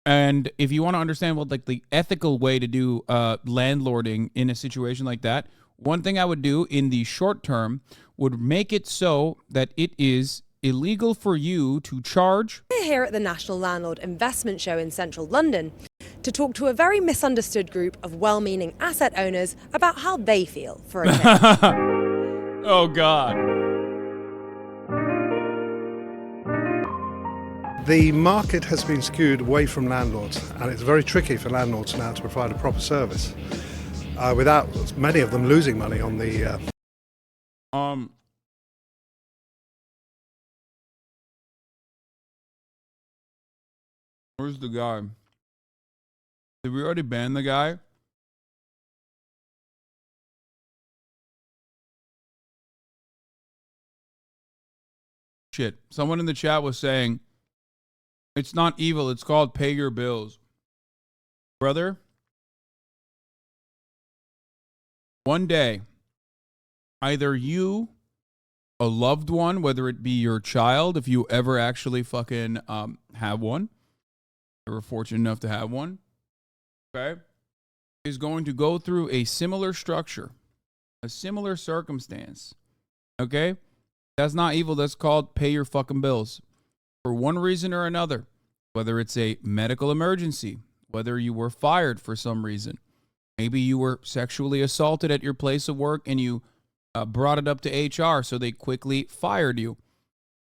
And if you want to understand what like the ethical way to do landlording in a situation like that, one thing I would do in the short term would make it so that it is illegal for you to charge. We're here at the National Landlord Investment Show in central London to talk to a very misunderstood group of well-meaning asset owners about how they feel for a change. Oh, God. The market has been skewed away from landlords, and it's very tricky for landlords now to provide a proper service without many of them losing money on the... Where's the guy? Did we already ban the guy? Shit. Someone in the chat was saying, it's not evil, it's called pay your bills. Brother, one day, either you, a loved one, whether it be your child, if you ever actually fucking have one, or are fortunate enough to have one, okay, is going to go through a similar structure, a similar circumstance, okay? That's not evil, that's called pay your fucking bills. For one reason or another, whether it's a medical emergency, whether you were fired for some reason, maybe you were sexually assaulted at your place of work and you brought it up to HR, so they quickly fired you.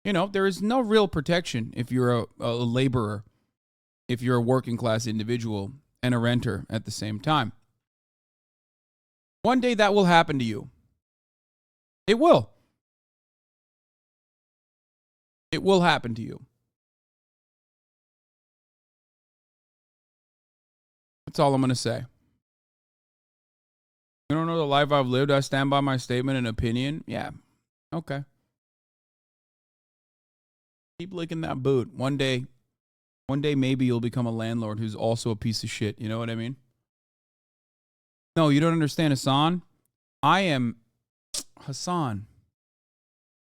You know, there is no real protection if you're a laborer, if you're a working class individual and a renter at the same time. One day that will happen to you. It will. It will happen to you. That's all I'm going to say. You don't know the life I've lived? I stand by my statement and opinion. Yeah. Okay. Keep licking that boot. One day maybe you'll become a landlord who's also a piece of shit. You know what I mean? No, you don't understand, Hassan. Hassan.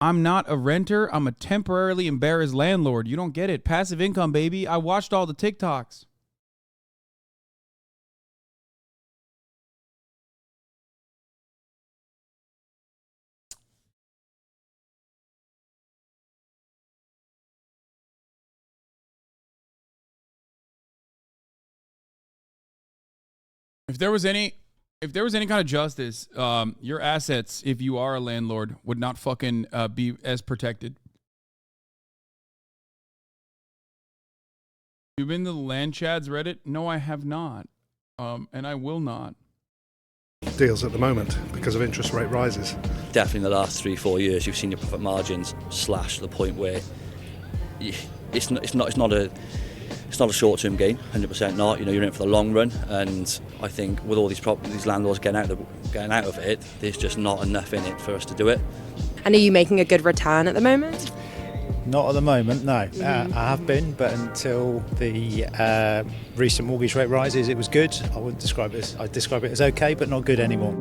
I'm not a renter. I'm a temporarily embarrassed landlord. You don't get it. Passive income, baby. I watched all the TikToks. If there was any kind of justice, your assets, if you are a landlord, would not fucking be as protected. You've been to the Land Chads Reddit? No, I have not. And I will not. Deals at the moment because of interest rate rises. Definitely in the last 3-4 years, you've seen your profit margins slash to the point where it's not a short-term gain, 100% not. You know, you're in it for the long run, and I think with all these landlords getting out of it, there's just not enough in it for us to do it. And are you making a good return at the moment? Not at the moment, no. I have been, but until the recent mortgage rate rises, it was good. I'd describe it as okay, but not good anymore.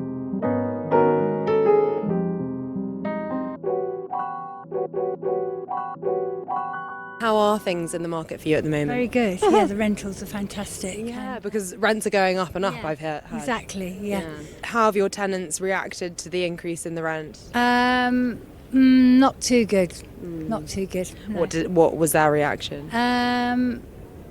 How are things in the market for you at the moment? Very good. Yeah, the rentals are fantastic. Yeah, because rents are going up and up, Yeah, I've heard. exactly, yeah. How have your tenants reacted to the increase in the rent? Not too good. Not too good. No. What was their reaction?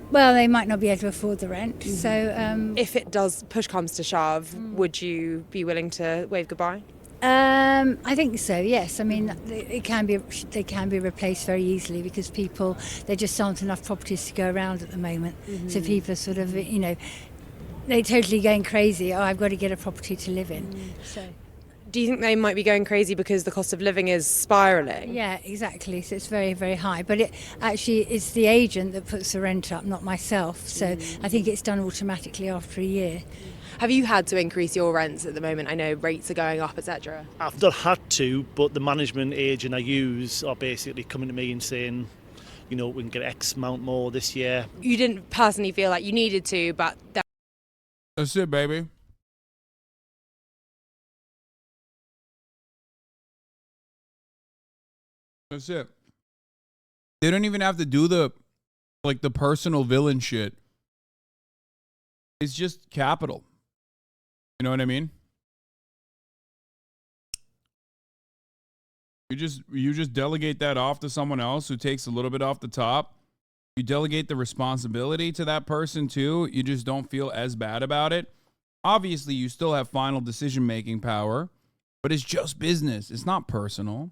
Well, they might not be able to afford the rent, so... If it does, push comes to shove, would you be willing to wave goodbye? I think so, yes. I mean, they can be replaced very easily because there just aren't enough properties to go around at the moment. So people are sort of, you know, they're totally going crazy. Oh, I've got to get a property to live in. So... Do you think they might be going crazy because the cost of living is spiralling? Yeah, exactly. So it's very, very high. But it's the agent that puts the rent up, not myself. So I think it's done automatically after a year. Have you had to increase your rents at the moment? I know rates are going up, etc. I've not had to, but the management agent I use are basically coming to me and saying, you know, we can get X amount more this year. You didn't personally feel like you needed to, but... That's it, baby. That's it. They don't even have to do the personal villain shit. is just capital. You know what I mean? You just delegate that off to someone else who takes a little bit off the top. You delegate the responsibility to that person too. You just don't feel as bad about it. Obviously, you still have final decision-making power, but it's just business. It's not personal.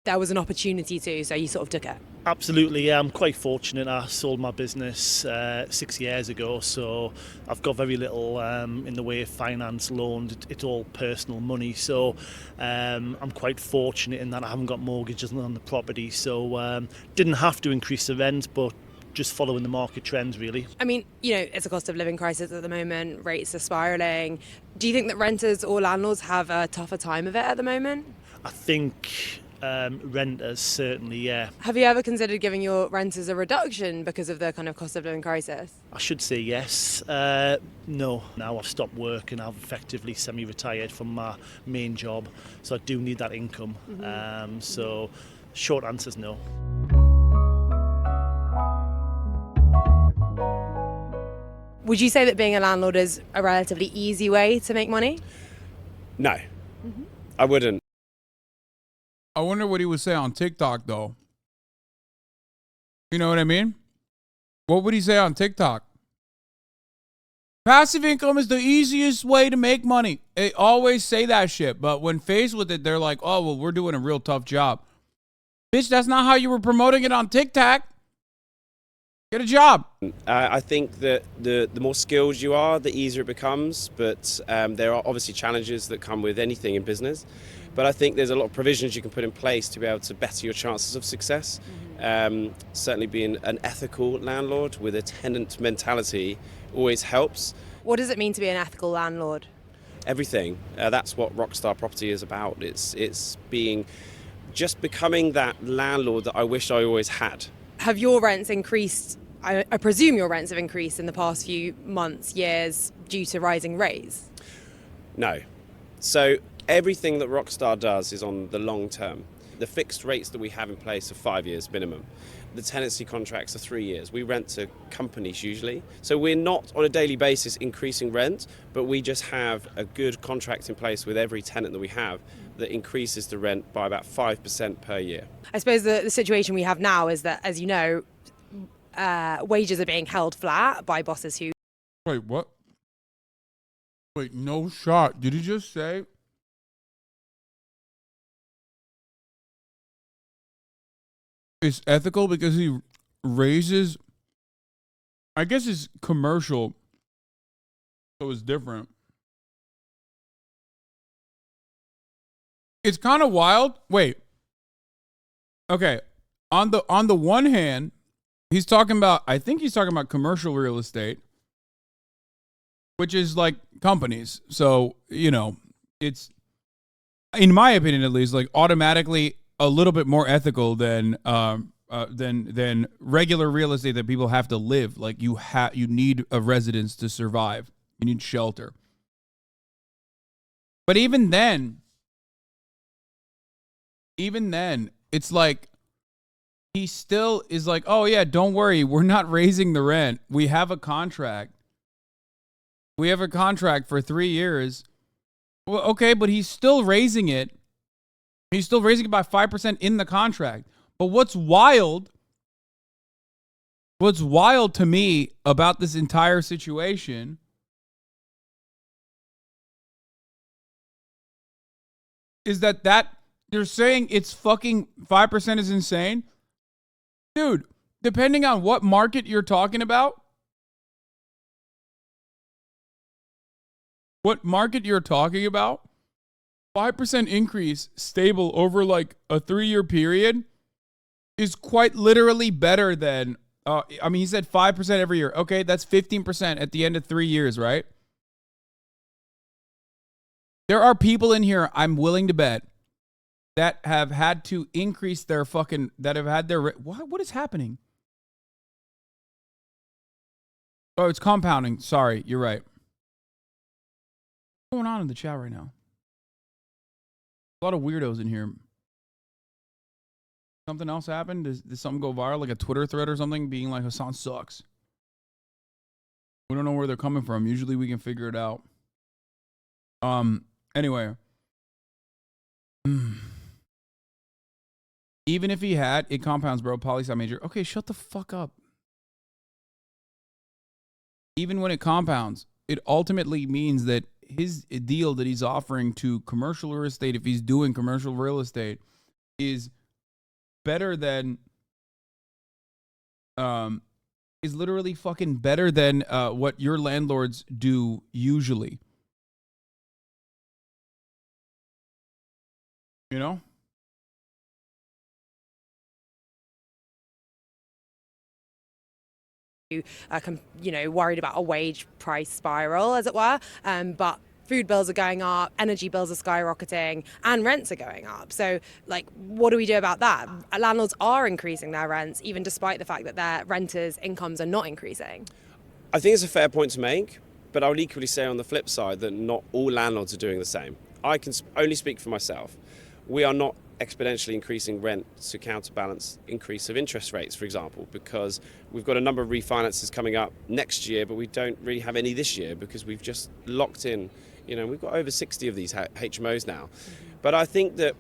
There was an opportunity to, so you sort of took it. Absolutely, yeah. I'm quite fortunate. I sold my business 6 years ago, so I've got very little in the way of finance, loan. It's all personal money, so I'm quite fortunate in that I haven't got mortgages on the property, so didn't have to increase the rent, but just following the market trends, really. I mean, you know, it's a cost of living crisis at the moment. Rates are spiralling. Do you think that renters or landlords have a tougher time of it at the moment? I think renters, certainly, yeah. Have you ever considered giving your renters a reduction because of the kind of cost of living crisis? I should say yes. No. Now I've stopped work and I've effectively semi-retired from my main job, so I do need that income. So short answer is no. Would you say that being a landlord is a relatively easy way to make money? No, I wouldn't. I wonder what he would say on TikTok, though. You know what I mean? What would he say on TikTok? Passive income is the easiest way to make money. They always say that shit, but when faced with it, they're like, oh, well, we're doing a real tough job. Bitch, that's not how you were promoting it on TikTok. Get a job. I think that the more skilled you are, the easier it becomes. But there are obviously challenges that come with anything in business. But I think there's a lot of provisions you can put in place to be able to better your chances of success. Certainly being an ethical landlord with a tenant mentality always helps. What does it mean to be an ethical landlord? Everything. That's what Rockstar Property is about. It's becoming that landlord that I wish I always had. Have your rents increased? I presume your rents have increased in the past few months, years, due to rising rates? No. So everything that Rockstar does is on the long term. The fixed rates that we have in place are 5 years minimum. The tenancy contracts are 3 years. We rent to companies usually. So we're not on a daily basis increasing rent, but we just have a good contract in place with every tenant that we have that increases the rent by about 5% per year. I suppose the situation we have now is that, as you know, wages are being held flat by bosses who... Wait, what? Wait, no shot. Did he just say... It's ethical because he raises... I guess it's commercial, so it's different. It's kind of wild. Wait. Okay. On the one hand, he's talking about, I think he's talking about commercial real estate, which is like companies. So, you know, it's, in my opinion at least, like automatically a little bit more ethical than regular real estate that people have to live. Like you need a residence to survive. You need shelter. But even then, it's like he still is like, oh yeah, don't worry, we're not raising the rent. We have a contract. We have a contract for 3 years. Well, okay, but he's still raising it. He's still raising it by 5% in the contract. But what's wild to me about this entire situation is that they're saying it's fucking 5% is insane. Dude, depending on what market you're talking about, 5% increase stable over like a 3-year period is quite literally better than, he said 5% every year. Okay, that's 15% at the end of 3 years, right? There are people in here, I'm willing to bet, that have had to increase their what is happening? Oh, it's compounding. Sorry, you're right. What's going on in the chat right now? A lot of weirdos in here. Something else happened? Did something go viral, like a Twitter thread or something, being like, Hasan sucks? We don't know where they're coming from. Usually we can figure it out. Anyway. Even if he had, it compounds, bro. Poli-sci major. Okay, shut the fuck up. Even when it compounds, it ultimately means that his deal that he's offering to commercial real estate, if he's doing commercial real estate, is better than, is literally fucking better than what your landlords do usually. You know? Worried about a wage price spiral, as it were. But food bills are going up, energy bills are skyrocketing, and rents are going up. So, what do we do about that? Landlords are increasing their rents, even despite the fact that their renters' incomes are not increasing. I think it's a fair point to make, but I would equally say on the flip side that not all landlords are doing the same. I can only speak for myself. We are not exponentially increasing rent to counterbalance increase of interest rates, for example, because we've got a number of refinances coming up next year, but we don't really have any this year because we've just locked in, we've got over 60 of these HMOs now. But I think that,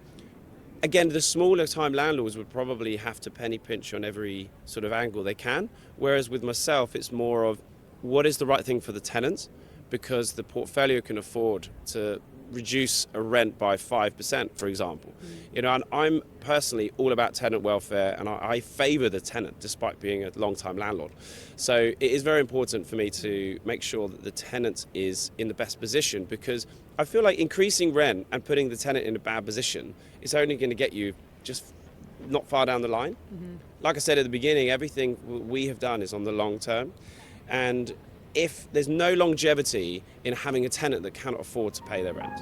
again, the smaller time landlords would probably have to penny pinch on every sort of angle they can, whereas with myself, it's more of what is the right thing for the tenants, because the portfolio can afford to reduce a rent by 5%, for example. And I'm personally all about tenant welfare, and I favour the tenant despite being a long-time landlord. So it is very important for me to make sure that the tenant is in the best position, because I feel like increasing rent and putting the tenant in a bad position is only going to get you just not far down the line. Like I said at the beginning, everything we have done is on the long term, and if there's no longevity in having a tenant that cannot afford to pay their rent.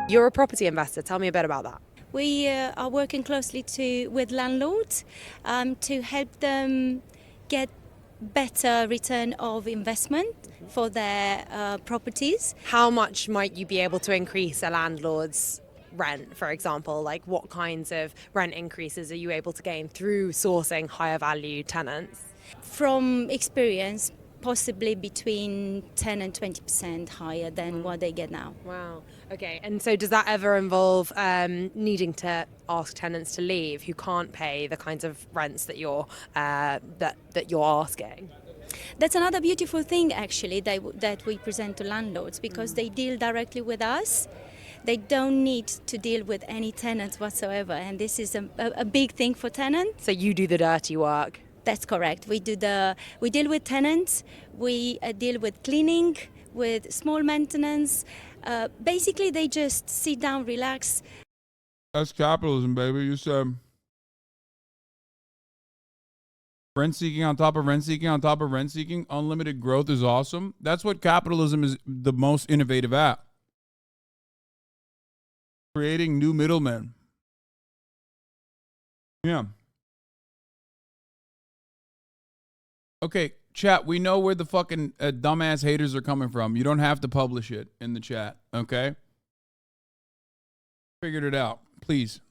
You're a property investor. Tell me a bit about that. We are working closely with landlords to help them get better return of investment for their properties. How much might you be able to increase a landlord's rent, for example? What kinds of rent increases are you able to gain through sourcing higher value tenants? From experience, possibly between 10 and 20% higher than what they get now. Wow. Okay. And so does that ever involve needing to ask tenants to leave who can't pay the kinds of rents that you're that you're asking? That's another beautiful thing, actually, that we present to landlords, because they deal directly with us. They don't need to deal with any tenants whatsoever, and this is a big thing for tenants. So you do the dirty work? That's correct. We deal with tenants, we deal with cleaning, with small maintenance. Basically, they just sit down, relax. That's capitalism, baby. You said rent seeking on top of rent seeking on top of rent seeking. Unlimited growth is awesome. That's what capitalism is the most innovative at. Creating new middlemen. Yeah. Okay, chat, we know where the fucking dumbass haters are coming from. You don't have to publish it in the chat, okay? Figured it out, please.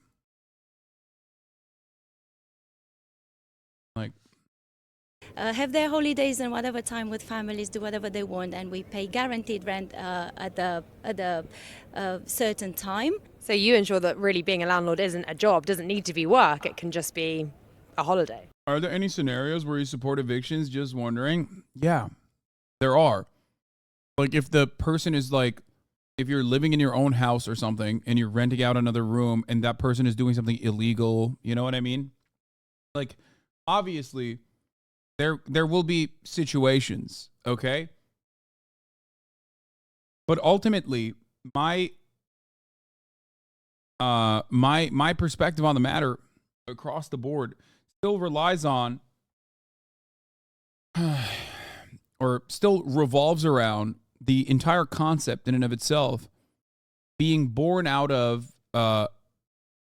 Have their holidays and whatever time with families, do whatever they want, and we pay guaranteed rent at a certain time. So you ensure that really being a landlord isn't a job, doesn't need to be work, it can just be a holiday. Are there any scenarios where you support evictions? Just wondering. Yeah, there are. If the person is if you're living in your own house or something and you're renting out another room and that person is doing something illegal, you know what I mean? Obviously, there will be situations, okay? But ultimately, my perspective on the matter across the board still relies on or still revolves around the entire concept in and of itself being born out of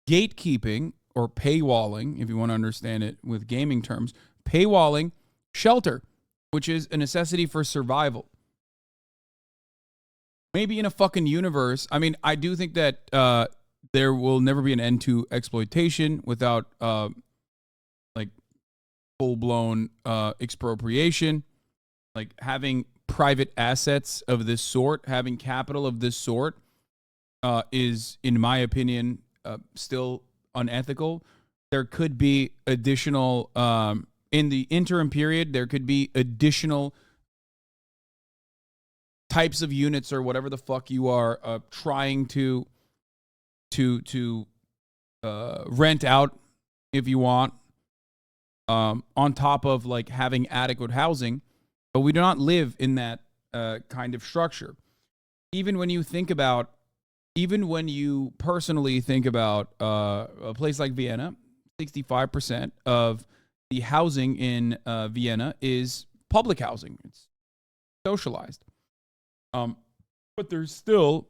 gatekeeping or paywalling, if you want to understand it with gaming terms, paywalling shelter, which is a necessity for survival. maybe in a fucking universe, I mean, I do think that there will never be an end to exploitation without like full-blown expropriation. Like having private assets of this sort, having capital of this sort is, in my opinion, still unethical. There could be additional, in the interim period, there could be additional types of units or whatever the fuck you are trying to rent out if you want, on top of like having adequate housing. But we do not live in that kind of structure. Even when you personally think about a place like Vienna, 65% of the housing in Vienna is public housing. It's socialized. But there's still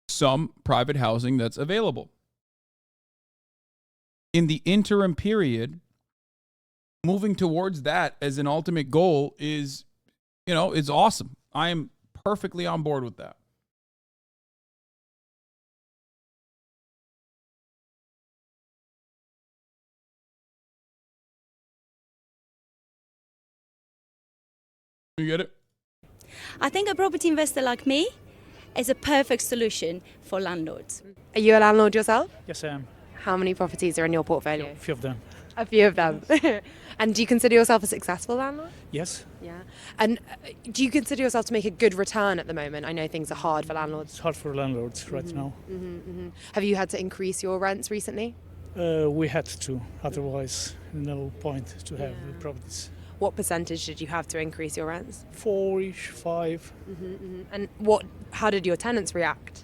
some private housing that's available. In the interim period, moving towards that as an ultimate goal is, it's awesome. I am perfectly on board with that. You get it? I think a property investor like me is a perfect solution for landlords. Are you a landlord yourself? Yes, I am. How many properties are in your portfolio? A few of them. A few of them. And do you consider yourself a successful landlord? Yes. Yeah. And do you consider yourself to make a good return at the moment? I know things are hard for landlords. It's hard for landlords right now. Have you had to increase your rents recently? We had to, otherwise no point to have properties. What percentage did you have to increase your rents? 4-ish, 5. And how did your tenants react?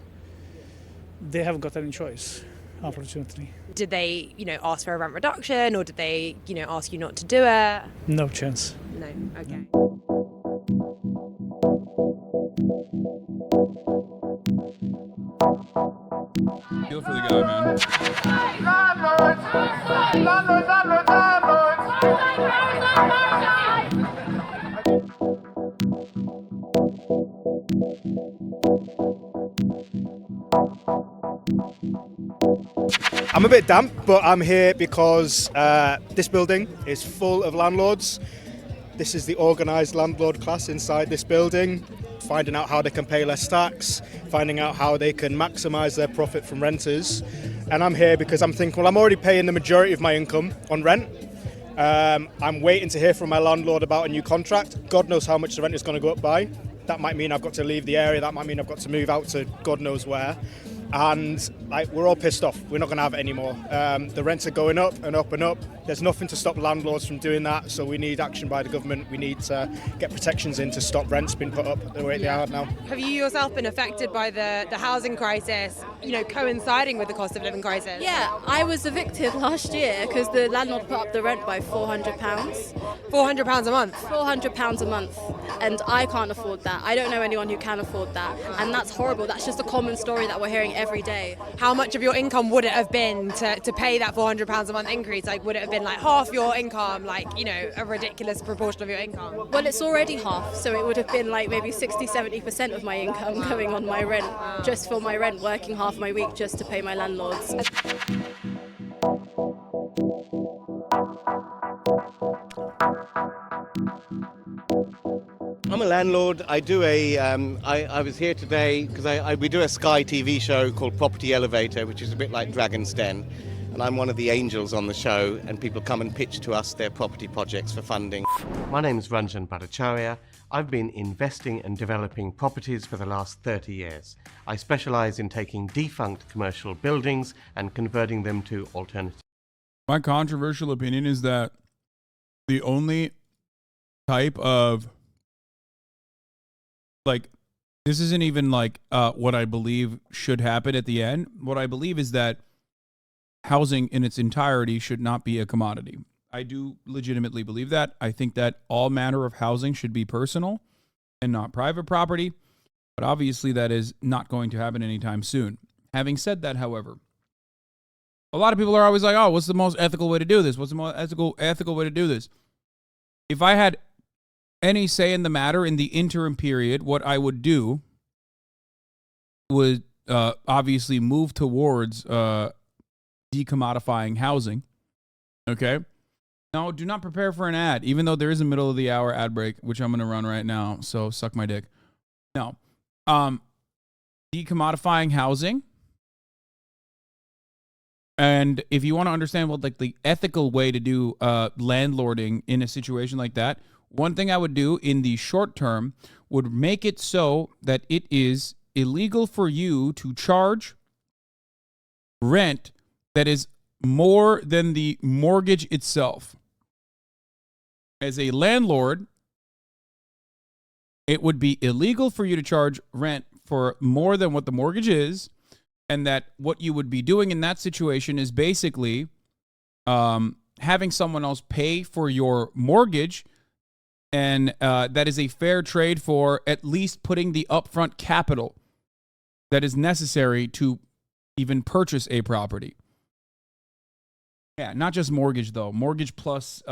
They haven't got any choice, unfortunately. Did they, ask for a rent reduction, or did they, ask you not to do it? No chance. No. Okay. Feel for the guy, man. I'm a bit damp, but I'm here because this building is full of landlords. This is the organised landlord class inside this building, finding out how they can pay less tax, finding out how they can maximise their profit from renters. And I'm here because I'm thinking, well, I'm already paying the majority of my income on rent. I'm waiting to hear from my landlord about a new contract. God knows how much the rent is going to go up by. That might mean I've got to leave the area. That might mean I've got to move out to God knows where. And we're all pissed off. We're not going to have it anymore. The rents are going up and up and up. There's nothing to stop landlords from doing that. So we need action by the government. We need to get protections in to stop rents being put up the way they are now. Have you yourself been affected by the housing crisis, coinciding with the cost of living crisis? Yeah, I was evicted last year because the landlord put up the rent by £400. £400 a month? £400 a month. And I can't afford that. I don't know anyone who can afford that. And that's horrible. That's just a common story that we're hearing every day. How much of your income would it have been to pay that £400 a month increase? Would it have been half your income, a ridiculous proportion of your income? Well, it's already half, so it would have been maybe 60-70% of my income going on my rent, just for my rent, working half my week just to pay my landlords. I'm a landlord. I do I was here today because we do a Sky TV show called Property Elevator, which is a bit like Dragon's Den. And I'm one of the angels on the show, and people come and pitch to us their property projects for funding. My name is Ranjan Bhattacharya. I've been investing and developing properties for the last 30 years. I specialise in taking defunct commercial buildings and converting them to alternatives. My controversial opinion is that the only type of this isn't even what I believe should happen at the end. What I believe is that housing in its entirety should not be a commodity. I do legitimately believe that. I think that all manner of housing should be personal and not private property. But obviously that is not going to happen anytime soon. Having said that, however, a lot of people are always like, oh, what's the most ethical way to do this? What's the most ethical way to do this? If I had any say in the matter in the interim period, what I would do would obviously move towards decommodifying housing. Okay? No, do not prepare for an ad, even though there is a middle of the hour ad break, which I'm going to run right now, so suck my dick. No. Decommodifying housing. And if you want to understand what like the ethical way to do landlording in a situation like that, one thing I would do in the short term would make it so that it is illegal for you to charge rent that is more than the mortgage itself. As a landlord, it would be illegal for you to charge rent for more than what the mortgage is, and that what you would be doing in that situation is basically having someone else pay for your mortgage, and that is a fair trade for at least putting the upfront capital that is necessary to even purchase a property. Yeah, not just mortgage, though. Mortgage plus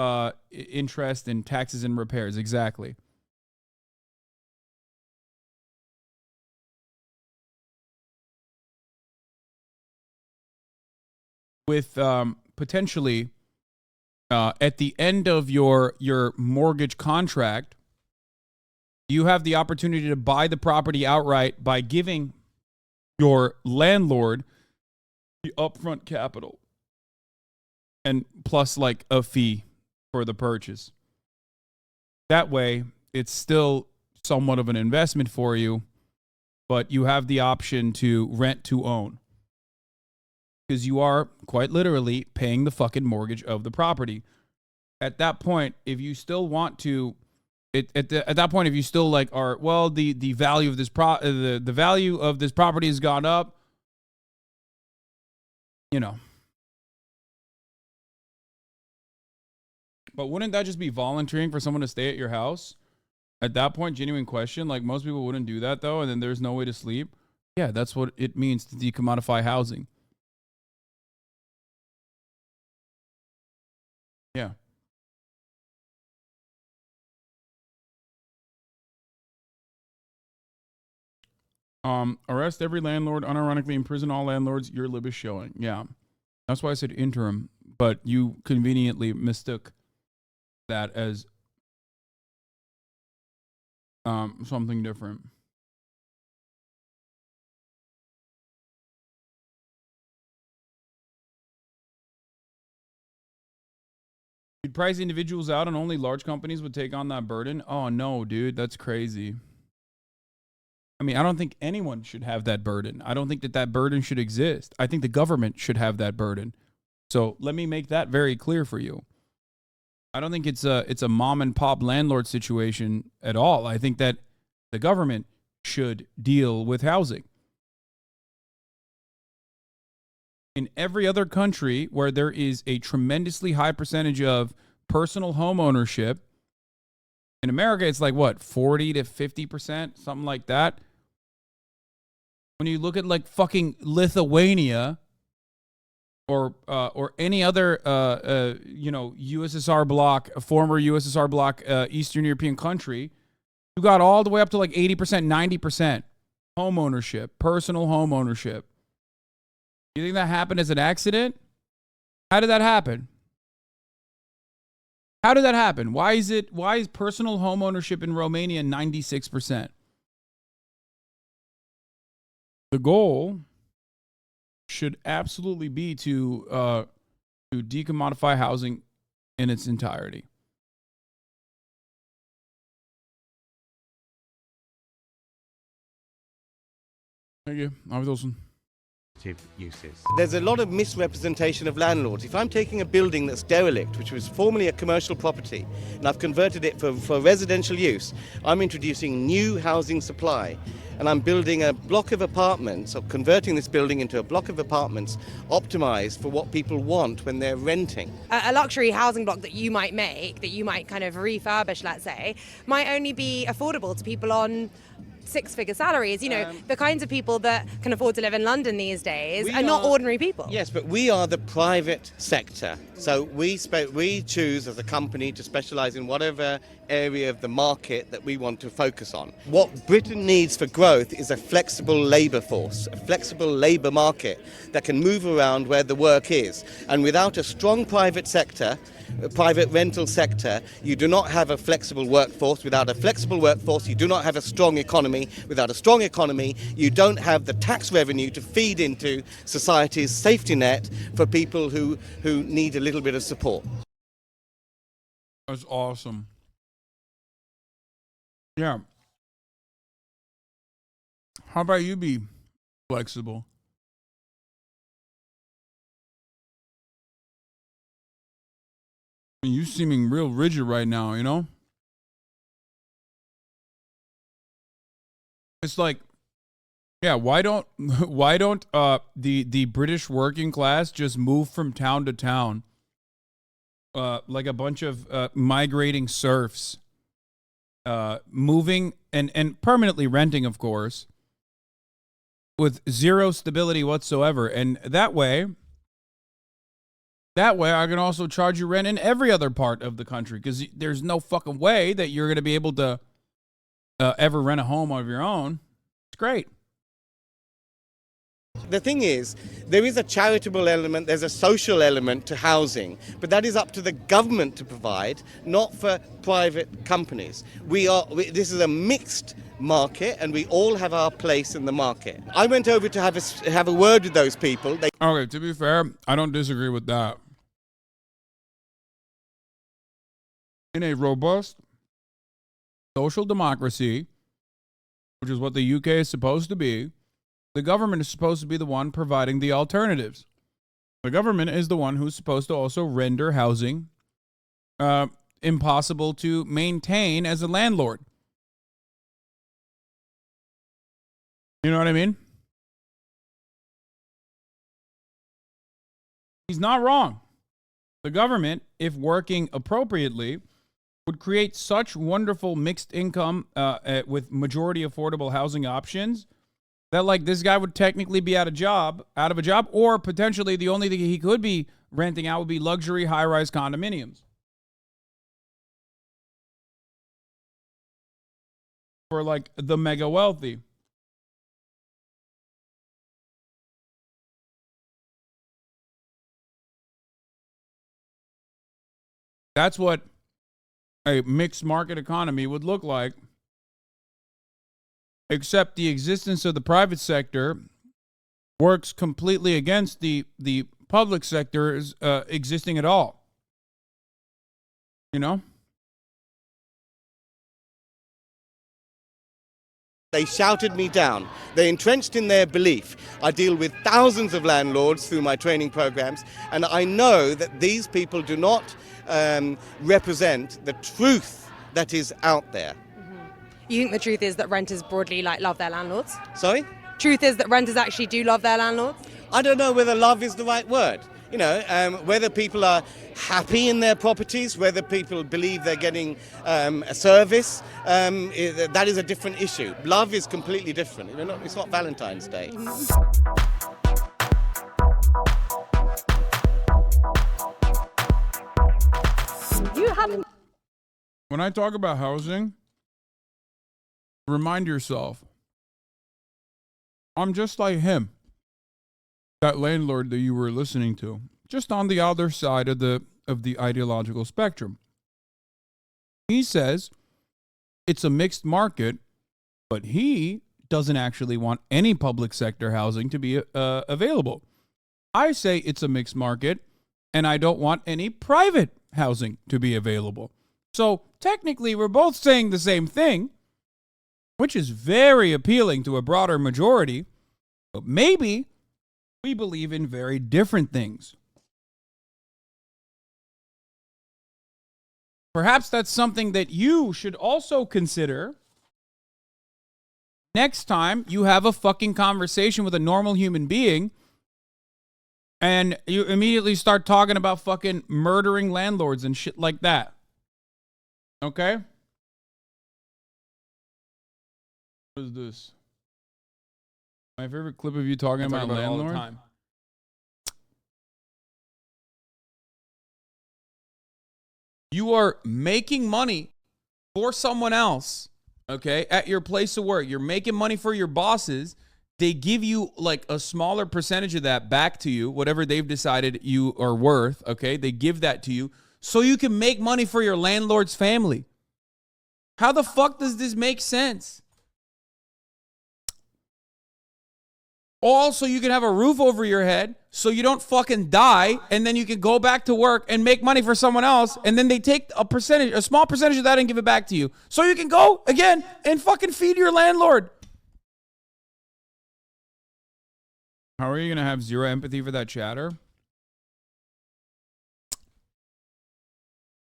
interest and taxes and repairs, exactly. With potentially at the end of your mortgage contract, you have the opportunity to buy the property outright by giving your landlord the upfront capital and plus like a fee for the purchase. That way, it's still somewhat of an investment for you, but you have the option to rent to own. Because you are quite literally paying the fucking mortgage of the property. At that point, if you still want to, at that point, if you still like are, well, the value of this the value of this property has gone up, you know. But wouldn't that just be volunteering for someone to stay at your house? At that point, genuine question. Like most people wouldn't do that though, and then there's no way to sleep. Yeah, that's what it means to decommodify housing. Yeah. Arrest every landlord, unironically imprison all landlords. Your lib is showing. Yeah. That's why I said interim, but you conveniently mistook that as something different. You'd price individuals out and only large companies would take on that burden? Oh, no, dude. That's crazy. I mean, I don't think anyone should have that burden. I don't think that burden should exist. I think the government should have that burden. So let me make that very clear for you. I don't think it's a mom and pop landlord situation at all. I think that the government should deal with housing. In every other country where there is a tremendously high percentage of personal home ownership, in America, it's like what, 40 to 50%, something like that. When you look at like fucking Lithuania or any other USSR bloc, former USSR bloc, Eastern European country, you got all the way up to like 80%, 90% home ownership, personal home ownership. You think that happened as an accident? How did that happen? How did that happen? Why is personal home ownership in Romania 96%? The goal should absolutely be to decommodify housing in its entirety. Thank you. Afiyet olsun. Uses. There's a lot of misrepresentation of landlords. If I'm taking a building that's derelict, which was formerly a commercial property, and I've converted it for residential use, I'm introducing new housing supply. And I'm building a block of apartments, or converting this building into a block of apartments optimized for what people want when they're renting. A luxury housing block that you might make, that you might kind of refurbish, let's say, might only be affordable to people on six-figure salaries. You know, the kinds of people that can afford to live in London these days We are not ordinary people. Yes, but we are the private sector. So we choose as a company to specialise in whatever area of the market that we want to focus on. What Britain needs for growth is a flexible labour force, a flexible labour market that can move around where the work is. And without a strong private sector, a private rental sector, you do not have a flexible workforce. Without a flexible workforce, you do not have a strong economy. Without a strong economy, you don't have the tax revenue to feed into society's safety net for people who need a little bit of support. That's awesome. Yeah. How about you be flexible? You seeming real rigid right now, you know? It's like, yeah, why don't the British working class just move from town to town like a bunch of migrating serfs, moving and permanently renting, of course, with zero stability whatsoever. And that way I can also charge you rent in every other part of the country, because there's no fucking way that you're going to be able to ever rent a home of your own. It's great. The thing is, there is a charitable element, there's a social element to housing, but that is up to the government to provide, not for private companies. This is a mixed market, and we all have our place in the market. I went over to have a word with those people. Okay, to be fair, I don't disagree with that. In a robust social democracy, which is what the UK is supposed to be, the government is supposed to be the one providing the alternatives. The government is the one who's supposed to also render housing impossible to maintain as a landlord. You know what I mean? He's not wrong. The government, if working appropriately, would create such wonderful mixed income with majority affordable housing options that, like, this guy would technically be out of a job, or potentially the only thing he could be renting out would be luxury high-rise condominiums for, like, the mega wealthy. That's what a mixed market economy would look like, except the existence of the private sector works completely against the public sector's existing at all. You know? They shouted me down. They're entrenched in their belief. I deal with thousands of landlords through my training programs, and I know that these people do not represent the truth that is out there. You think the truth is that renters broadly love their landlords? Sorry? Truth is that renters actually do love their landlords? I don't know whether love is the right word. You know, whether people are happy in their properties, whether people believe they're getting a service, that is a different issue. Love is completely different. It's not Valentine's Day. When I talk about housing, remind yourself, I'm just like him, that landlord that you were listening to, just on the other side of the ideological spectrum. He says it's a mixed market, but he doesn't actually want any public sector housing to be available. I say it's a mixed market, and I don't want any private housing to be available. So technically, we're both saying the same thing, which is very appealing to a broader majority, but maybe we believe in very different things. Perhaps that's something that you should also consider next time you have a fucking conversation with a normal human being and you immediately start talking about fucking murdering landlords and shit like that. Okay? What is this? My favorite clip of you talking about Landlord? All the time. You are making money for someone else, okay, at your place of work. You're making money for your bosses. They give you like a smaller percentage of that back to you, whatever they've decided you are worth, okay? They give that to you so you can make money for your landlord's family. How the fuck does this make sense? Also, you can have a roof over your head so you don't fucking die, and then you can go back to work and make money for someone else, and then they take a small percentage of that and give it back to you. So you can go again and fucking feed your landlord. How are you going to have zero empathy for that chatter?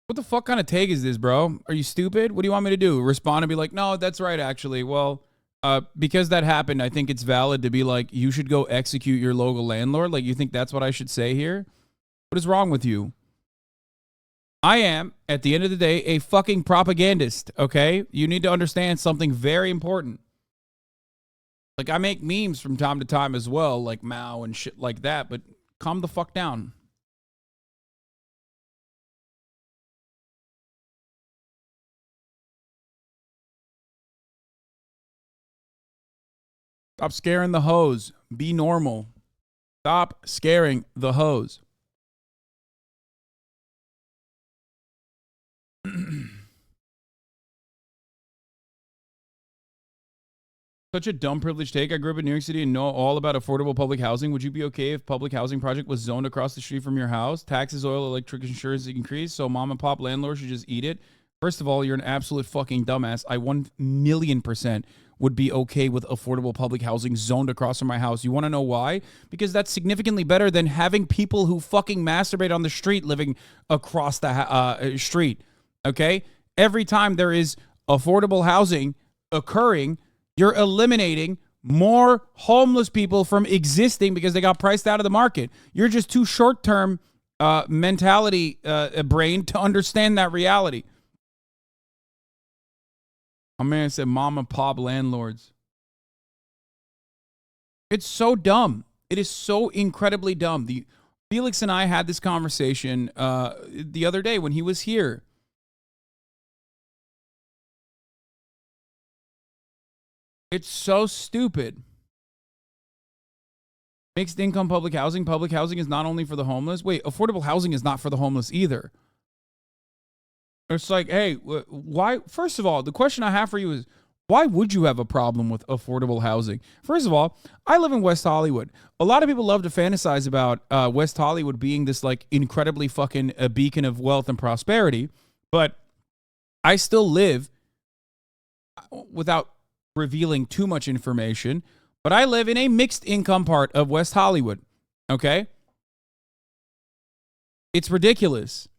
What the fuck kind of take is this, bro? Are you stupid? What do you want me to do? Respond and be like, no, that's right, actually. Well, because that happened, I think it's valid to be like, you should go execute your local landlord. Like, you think that's what I should say here? What is wrong with you? I am, at the end of the day, a fucking propagandist, okay? You need to understand something very important. Like, I make memes from time to time as well, like Mao and shit like that, but calm the fuck down. Stop scaring the hose. Be normal. Stop scaring the hose. Such a dumb privileged take. I grew up in New York City and know all about affordable public housing. Would you be okay if public housing project was zoned across the street from your house? Taxes, oil, electric, insurance increase, so mom and pop landlords should just eat it? First of all, you're an absolute fucking dumbass. I 1,000,000% would be okay with affordable public housing zoned across from my house. You want to know why? Because that's significantly better than having people who fucking masturbate on the street living across the street. Okay? Every time there is affordable housing occurring, you're eliminating more homeless people from existing because they got priced out of the market. You're just too short-term mentality brain to understand that reality. My man said mom and pop landlords. It's so dumb. It is so incredibly dumb. Felix and I had this conversation the other day when he was here. It's so stupid. Mixed income public housing. Public housing is not only for the homeless. Wait, affordable housing is not for the homeless either. It's like, hey, why? First of all, the question I have for you is, why would you have a problem with affordable housing? First of all, I live in West Hollywood. A lot of people love to fantasize about West Hollywood being this like incredibly fucking a beacon of wealth and prosperity. But I still live, without revealing too much information, but I live in a mixed income part of West Hollywood. Okay? It's ridiculous.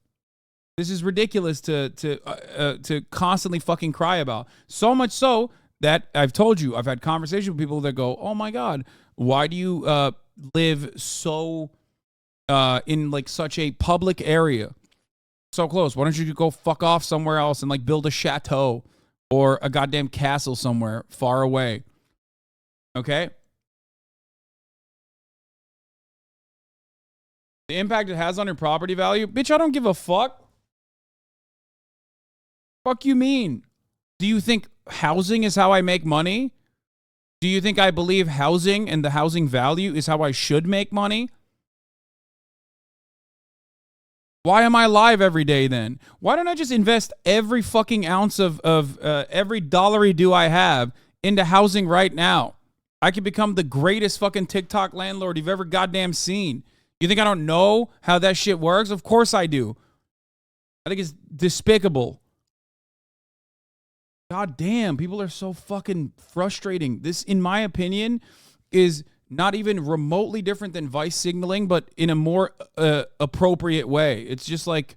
This is ridiculous to constantly fucking cry about. So much so that I've told you, I've had conversations with people that go, oh my God, why do you live so in like such a public area? So close. Why don't you go fuck off somewhere else and like build a chateau or a goddamn castle somewhere far away? Okay? The impact it has on your property value? Bitch, I don't give a fuck. Fuck you mean? Do you think housing is how I make money? Do you think I believe housing and the housing value is how I should make money? Why am I alive every day then? Why don't I just invest every fucking ounce of every dollary do I have into housing right now? I could become the greatest fucking TikTok landlord you've ever goddamn seen. You think I don't know how that shit works? Of course I do. I think it's despicable. God damn, people are so fucking frustrating. This, in my opinion, is not even remotely different than vice signaling, but in a more appropriate way. It's just like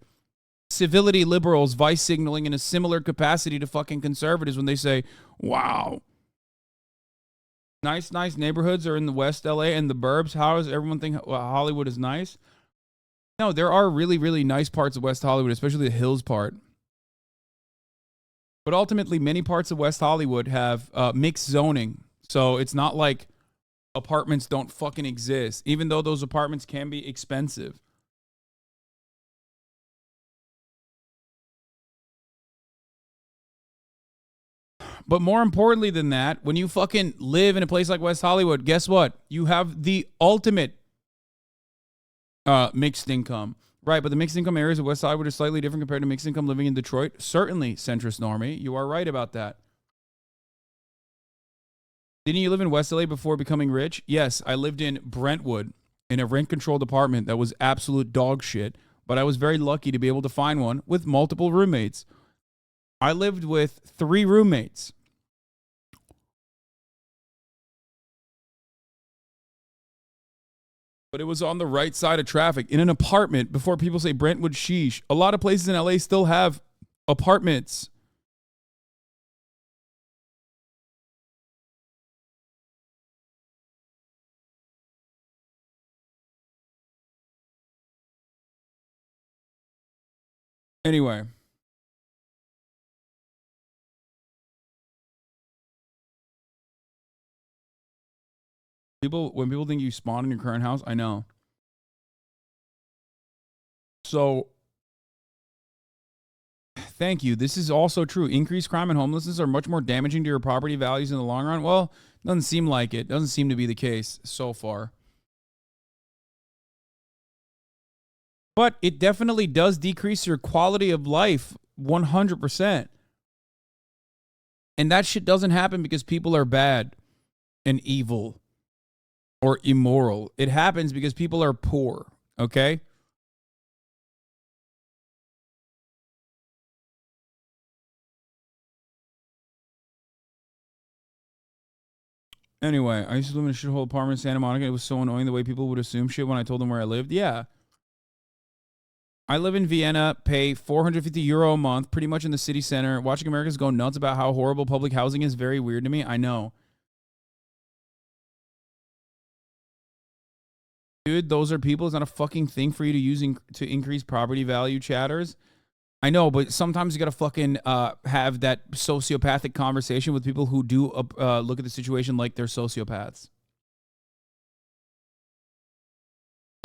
civility liberals vice signaling in a similar capacity to fucking conservatives when they say, wow, nice neighborhoods are in the West LA and the burbs. How does everyone think Hollywood is nice? No, there are really, really nice parts of West Hollywood, especially the hills part. But ultimately, many parts of West Hollywood have mixed zoning. So it's not like apartments don't fucking exist, even though those apartments can be expensive. But more importantly than that, when you fucking live in a place like West Hollywood, guess what? You have the ultimate mixed income. Right, but the mixed income areas of West Hollywood are slightly different compared to mixed income living in Detroit. Certainly, centrist normie. You are right about that. Didn't you live in West LA before becoming rich? Yes, I lived in Brentwood in a rent-controlled apartment that was absolute dog shit, but I was very lucky to be able to find one with multiple roommates. I lived with 3 roommates. But it was on the right side of traffic in an apartment before people say Brentwood sheesh. A lot of places in LA still have apartments. Anyway. When people think you spawn in your current house, I know. So, thank you. This is also true. Increased crime and homelessness are much more damaging to your property values in the long run. Well, doesn't seem like it. Doesn't seem to be the case so far. But it definitely does decrease your quality of life 100%. And that shit doesn't happen because people are bad and evil or immoral. It happens because people are poor, okay? Anyway, I used to live in a shithole apartment in Santa Monica. It was so annoying the way people would assume shit when I told them where I lived. Yeah. I live in Vienna, pay €450 a month, pretty much in the city center. Watching Americans go nuts about how horrible public housing is very weird to me. I know. Dude, those are people. It's not a fucking thing for you to use to increase property value, chatters. I know, but sometimes you got to fucking have that sociopathic conversation with people who do look at the situation like they're sociopaths.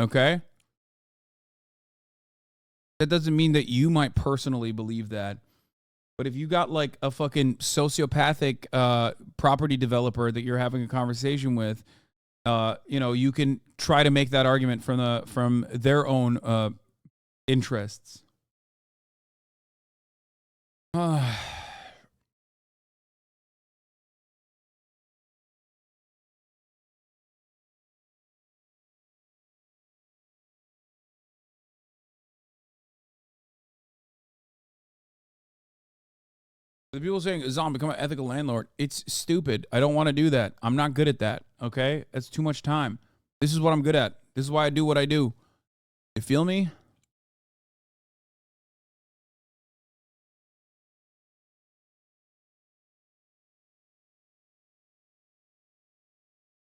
Okay? That doesn't mean that you might personally believe that. But if you got like a fucking sociopathic property developer that you're having a conversation with, you can try to make that argument from their own interests. The people saying, Zom, become an ethical landlord. It's stupid. I don't want to do that. I'm not good at that. Okay? That's too much time. This is what I'm good at. This is why I do what I do. You feel me?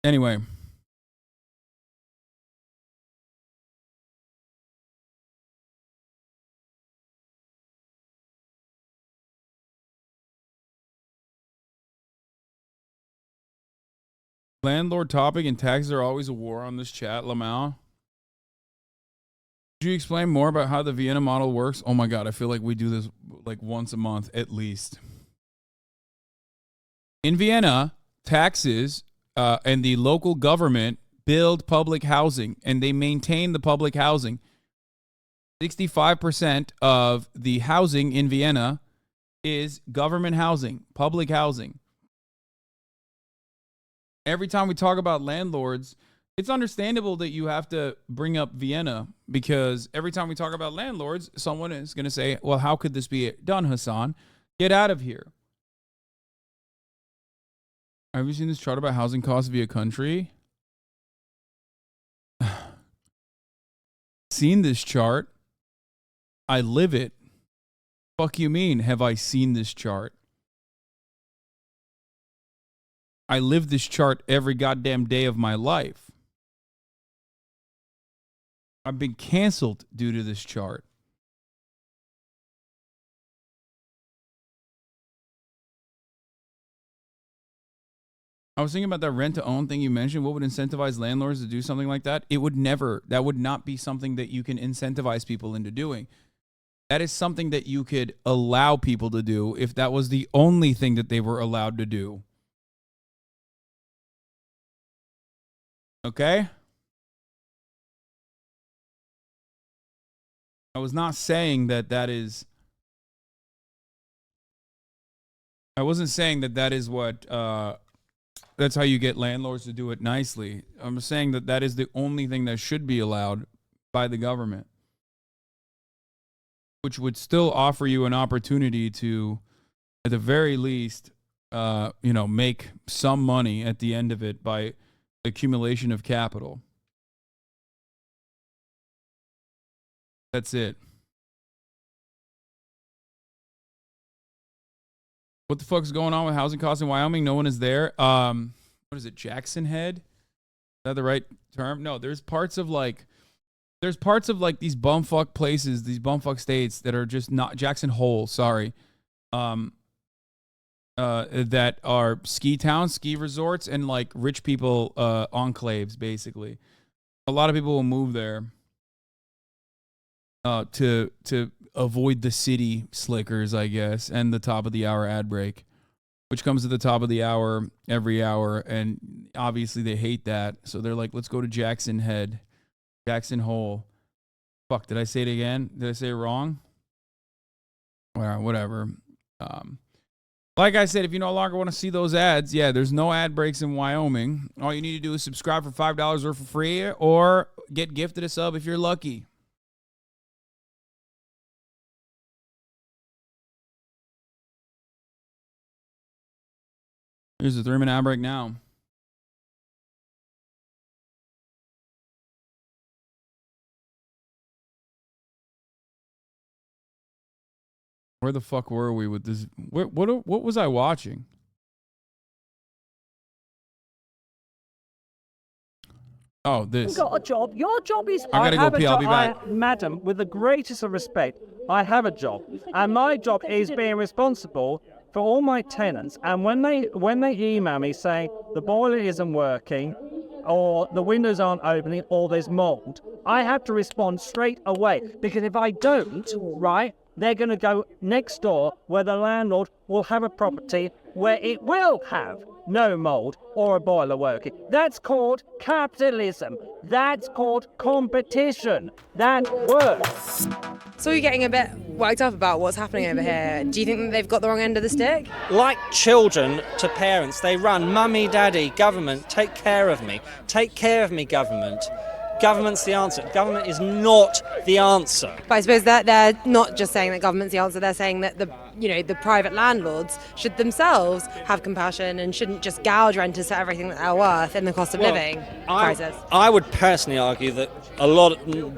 Anyway. Landlord topic and taxes are always a war on this chat, Lamau. Could you explain more about how the Vienna model works? Oh my God, I feel like we do this like once a month at least. In Vienna, taxes and the local government build public housing and they maintain the public housing. 65% of the housing in Vienna is government housing, public housing. Every time we talk about landlords, it's understandable that you have to bring up Vienna because every time we talk about landlords, someone is going to say, well, how could this be done, Hassan? Get out of here. Have you seen this chart about housing costs via country? Seen this chart? I live it. Fuck you mean, have I seen this chart? I live this chart every goddamn day of my life. I've been canceled due to this chart. I was thinking about that rent to own thing you mentioned. What would incentivize landlords to do something like that? It would never. That would not be something that you can incentivize people into doing. That is something that you could allow people to do if that was the only thing that they were allowed to do. Okay? I was not saying that that is... I wasn't saying that that is what... that's how you get landlords to do it nicely. I'm saying that that is the only thing that should be allowed by the government, which would still offer you an opportunity to, at the very least, make some money at the end of it by accumulation of capital. That's it. What the fuck's going on with housing costs in Wyoming? No one is there. What is it, Jackson Head? Is that the right term? No, there's parts of like these bumfuck places, these bumfuck states that are just not Jackson Hole, sorry. That are ski towns, ski resorts, and like rich people enclaves, basically. A lot of people will move there to avoid the city slickers, I guess, and the top of the hour ad break, which comes at the top of the hour every hour, and obviously they hate that, so they're like, let's go to Jackson Head, Jackson Hole. Fuck, did I say it again? Did I say it wrong? Well, whatever. Like I said, if you no longer want to see those ads, yeah, there's no ad breaks in Wyoming. All you need to do is subscribe for $5 or for free, or get gifted a sub if you're lucky. Here's a 3-minute ad break now. Where the fuck were we with this? What was I watching? Oh, this. You got a job. Your job is. I gotta go pee. I'll be back. Madam, with the greatest of respect, I have a job, and my job is being responsible for all my tenants. And when they email me saying the boiler isn't working, or the windows aren't opening, or there's mold, I have to respond straight away, because if I don't, right, they're going to go next door where the landlord will have a property where it will have no mold or a boiler working. That's called capitalism. That's called competition. That works. So you're getting a bit worked up about what's happening over here. Do you think that they've got the wrong end of the stick? Like children to parents, they run, mummy, daddy, government, take care of me. Take care of me, government. Government's the answer. Government is not the answer. But I suppose that they're not just saying that government's the answer. They're saying that the private landlords should themselves have compassion and shouldn't just gouge renters for everything that they're worth in the cost of living crisis. I would personally argue that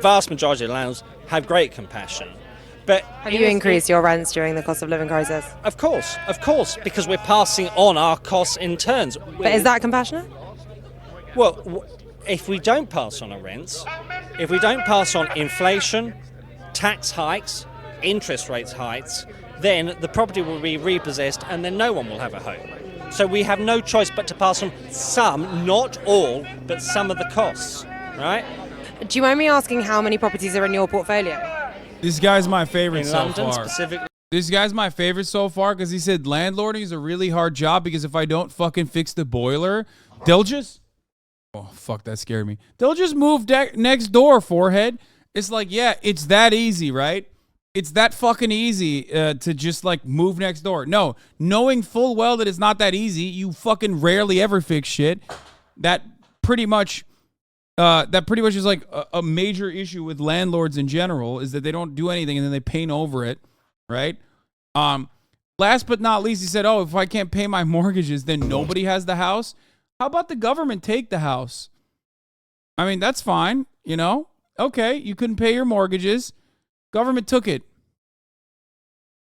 vast majority of landlords have great compassion. But have you increased your rents during the cost of living crisis? Of course, because we're passing on our costs in turns. But is that compassionate? Well, if we don't pass on our rents, if we don't pass on inflation, tax hikes, interest rates hikes, then the property will be repossessed and then no one will have a home. So we have no choice but to pass on some, not all, but some of the costs, right? Do you mind me asking how many properties are in your portfolio? This guy's my favorite in so London, far. Specifically. This guy's my favorite so far because he said landlording is a really hard job because if I don't fucking fix the boiler, they'll just... Oh, fuck, that scared me. They'll just move next door, forehead. It's like, yeah, it's that easy, right? It's that fucking easy to just, like, move next door. No, knowing full well that it's not that easy, you fucking rarely ever fix shit. That pretty much is, like, a major issue with landlords in general, is that they don't do anything and then they paint over it, right? Last but not least, he said, oh, if I can't pay my mortgages, then nobody has the house. How about the government take the house? I mean, that's fine, you know? Okay, you couldn't pay your mortgages. Government took it.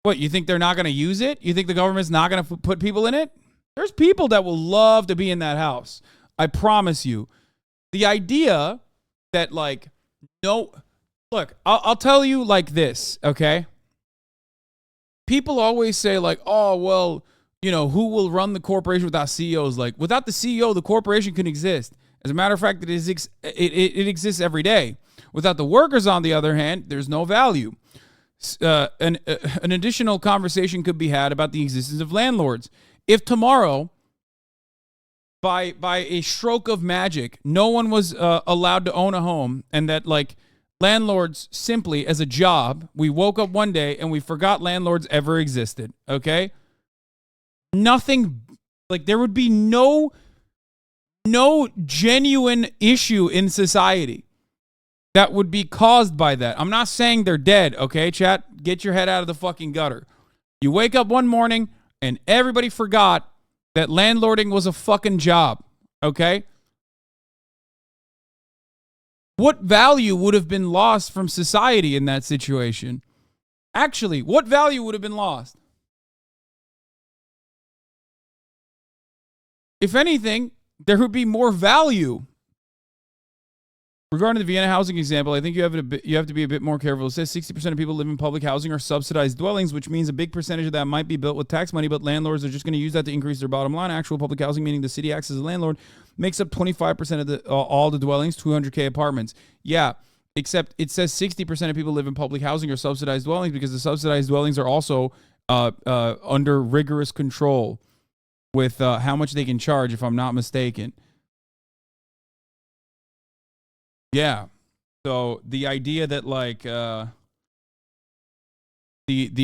What, you think they're not going to use it? You think the government's not going to put people in it? There's people that will love to be in that house. I promise you. The idea that, like, no... Look, I'll tell you like this, okay? People always say, like, oh, well... who will run the corporation without CEOs? Like, without the CEO, the corporation can exist. As a matter of fact, it exists every day. Without the workers, on the other hand, there's no value. An additional conversation could be had about the existence of landlords. If tomorrow, by a stroke of magic, no one was allowed to own a home, and that, like, landlords simply, as a job, we woke up one day and we forgot landlords ever existed, okay? Nothing, like, there would be no genuine issue in society that would be caused by that. I'm not saying they're dead, okay, chat? Get your head out of the fucking gutter. You wake up one morning and everybody forgot that landlording was a fucking job, okay? What value would have been lost from society in that situation? Actually, what value would have been lost? If anything, there would be more value. Regarding the Vienna housing example, I think you have to be a bit more careful. It says 60% of people live in public housing or subsidized dwellings, which means a big percentage of that might be built with tax money, but landlords are just going to use that to increase their bottom line. Actual public housing, meaning the city acts as a landlord, makes up 25% of all the dwellings, 200K apartments. Yeah, except it says 60% of people live in public housing or subsidized dwellings because the subsidized dwellings are also under rigorous control with how much they can charge, if I'm not mistaken. Yeah. So the idea that, like, the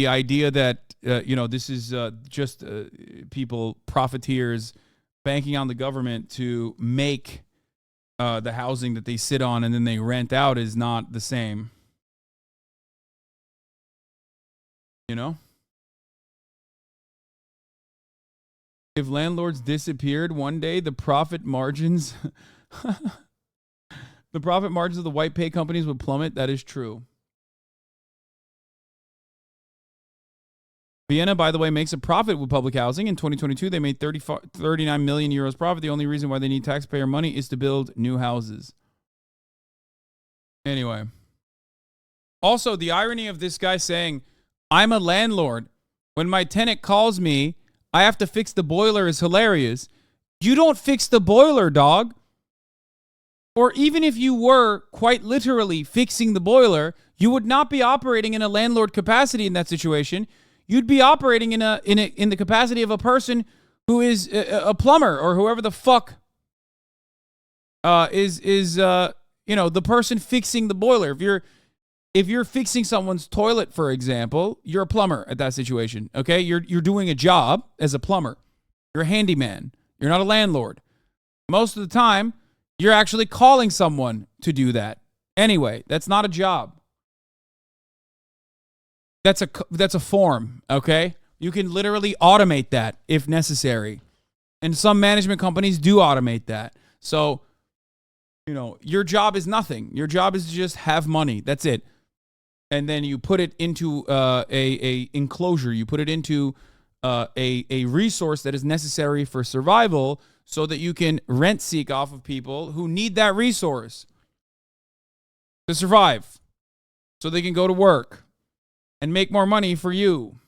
idea that this is just people, profiteers, banking on the government to make the housing that they sit on and then they rent out is not the same. If landlords disappeared one day, the profit margins the profit margins of the white pay companies would plummet. That is true. Vienna, by the way, makes a profit with public housing. In 2022, they made 39 million euros profit. The only reason why they need taxpayer money is to build new houses. Anyway. Also, the irony of this guy saying, I'm a landlord. When my tenant calls me, I have to fix the boiler is hilarious. You don't fix the boiler, dog. Or even if you were quite literally fixing the boiler, you would not be operating in a landlord capacity in that situation. You'd be operating in the capacity of a person who is a plumber or whoever the fuck is the person fixing the boiler. If you're fixing someone's toilet, for example, you're a plumber at that situation. Okay, you're doing a job as a plumber. You're a handyman. You're not a landlord. Most of the time, you're actually calling someone to do that. Anyway, that's not a job. That's a form, okay? You can literally automate that if necessary. And some management companies do automate that. So, your job is nothing. Your job is to just have money. That's it. And then you put it into a enclosure. You put it into a resource that is necessary for survival so that you can rent seek off of people who need that resource to survive so they can go to work and make more money for you.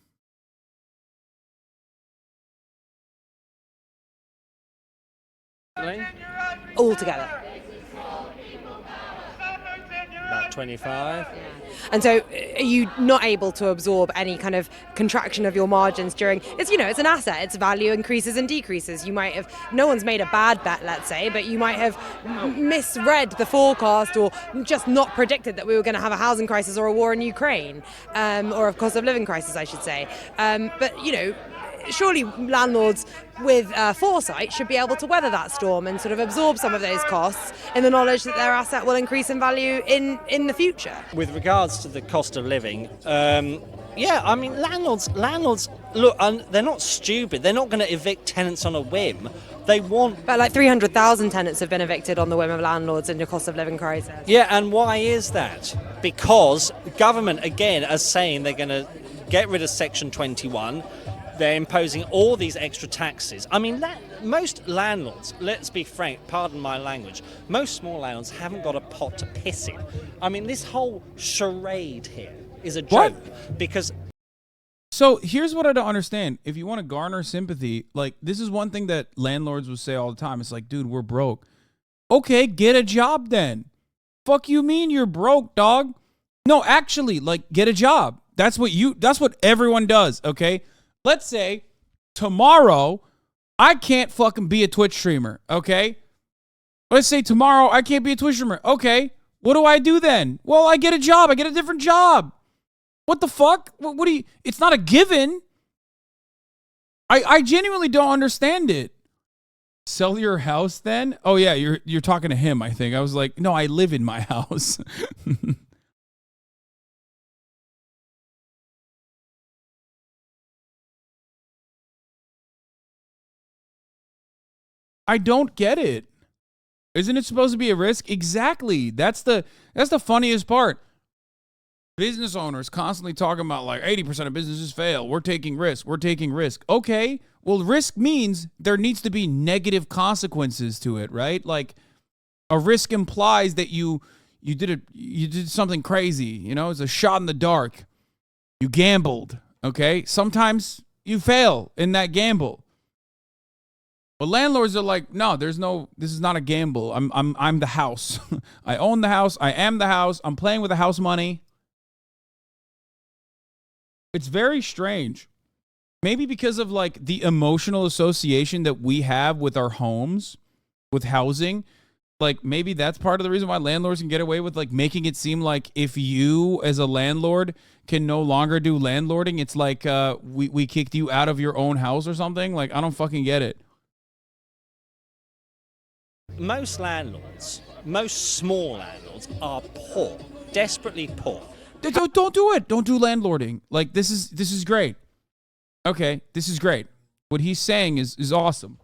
All together. About 25. And so are you not able to absorb any kind of contraction of your margins during, it's an asset, its value increases and decreases. You might have, no one's made a bad bet, let's say, but you might have misread the forecast or just not predicted that we were going to have a housing crisis or a war in Ukraine, or a cost of living crisis, I should say. But surely landlords with foresight should be able to weather that storm and sort of absorb some of those costs in the knowledge that their asset will increase in value in the future. With regards to the cost of living, landlords look, they're not stupid. They're not going to evict tenants on a whim. They want... But like 300,000 tenants have been evicted on the whim of landlords in the cost of living crisis. Yeah, and why is that? Because government, again, are saying they're going to get rid of Section 21. They're imposing all these extra taxes. I mean, most landlords, let's be frank, pardon my language, most small landlords haven't got a pot to piss in. I mean, this whole charade here is a joke because... So here's what I don't understand. If you want to garner sympathy, like this is one thing that landlords will say all the time. It's like, dude, we're broke. Okay, get a job then. Fuck you mean you're broke, dog? No, actually, like get a job. That's what everyone does, okay? Let's say tomorrow I can't fucking be a Twitch streamer, okay? Let's say tomorrow I can't be a Twitch streamer. Okay, what do I do then? Well, I get a job. I get a different job. What the fuck? What do you... It's not a given. I genuinely don't understand it. Sell your house then? Oh yeah, you're talking to him, I think. I was like, no, I live in my house. I don't get it. Isn't it supposed to be a risk? Exactly. That's the funniest part. Business owners constantly talking about like 80% of businesses fail. We're taking risk. We're taking risk. Okay. Well, risk means there needs to be negative consequences to it, right? Like a risk implies that you did something crazy, you know, it's a shot in the dark. You gambled, okay? Sometimes you fail in that gamble. But landlords are like, no, this is not a gamble. I'm the house. I own the house. I am the house. I'm playing with the house money. It's very strange. Maybe because of like the emotional association that we have with our homes, with housing. Like maybe that's part of the reason why landlords can get away with like making it seem like if you as a landlord can no longer do landlording, it's like we kicked you out of your own house or something. Like I don't fucking get it. Most landlords, most small landlords are poor, desperately poor. Don't do it. Don't do landlording. Like this is great. Okay, this is great. What he's saying is awesome.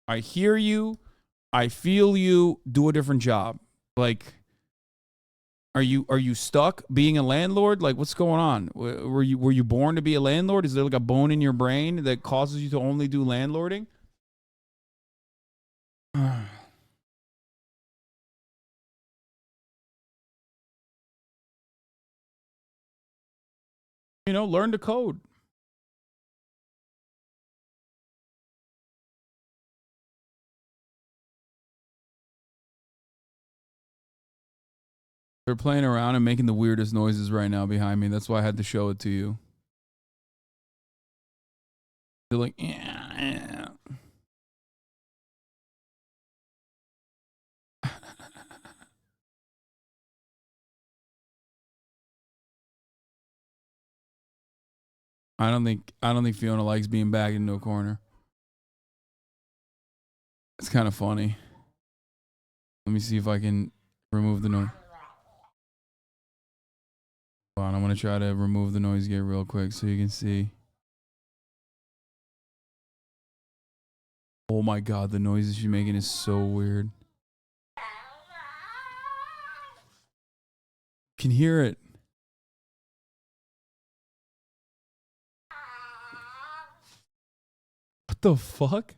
I hear you. I feel you. Do a different job. Like, are you stuck being a landlord? Like, what's going on? Were you born to be a landlord? Is there like a bone in your brain that causes you to only do landlording? You know, learn to code. They're playing around and making the weirdest noises right now behind me. That's why I had to show it to you. They're like, yeah. I don't think Fiona likes being backed into a corner. It's kind of funny. Let me see if I can remove the noise. Hold on, I'm gonna try to remove the noise gate real quick so you can see. Oh my god, the noises she's making is so weird. Can hear it. What the fuck?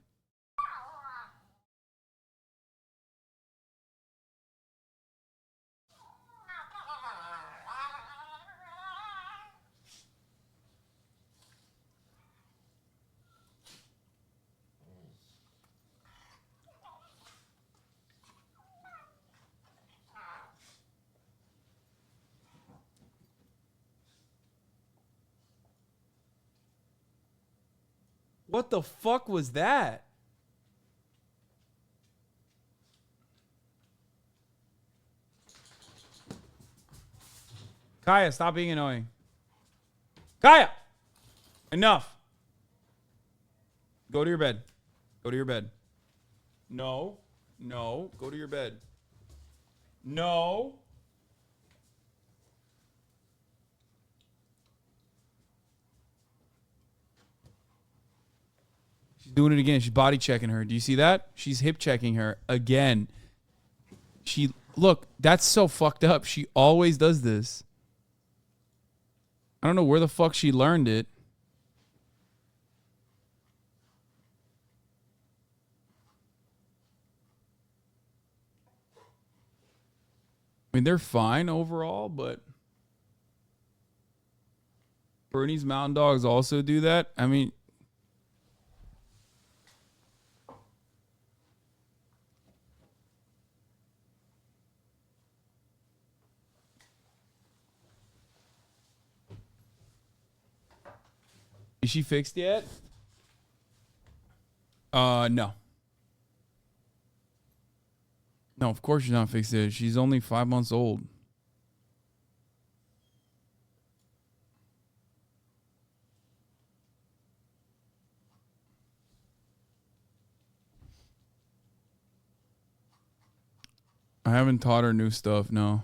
What the fuck was that? Kaya, stop being annoying. Kaya! Enough. Go to your bed. Go to your bed. No. No. Go to your bed. No. She's doing it again. She's body checking her. Do you see that? She's hip checking her again. Look, that's so fucked up. She always does this. I don't know where the fuck she learned it. I mean, they're fine overall, but Bernese Mountain Dogs also do that? I mean, is she fixed yet? No. No, of course she's not fixed yet. She's only 5 months old. I haven't taught her new stuff, no.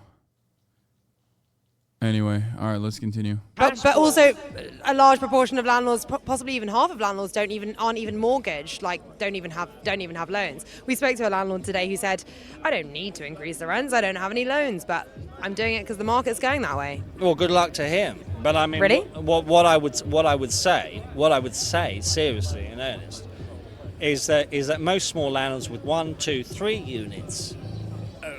Anyway, all right, let's continue. But also, a large proportion of landlords, possibly even half of landlords, aren't even mortgaged. Like, don't even have loans. We spoke to a landlord today who said, "I don't need to increase the rents. I don't have any loans, but I'm doing it because the market's going that way." Well, good luck to him. But I mean, Really? what I would say, seriously in earnest, is that most small landlords with 1, 2, 3 units,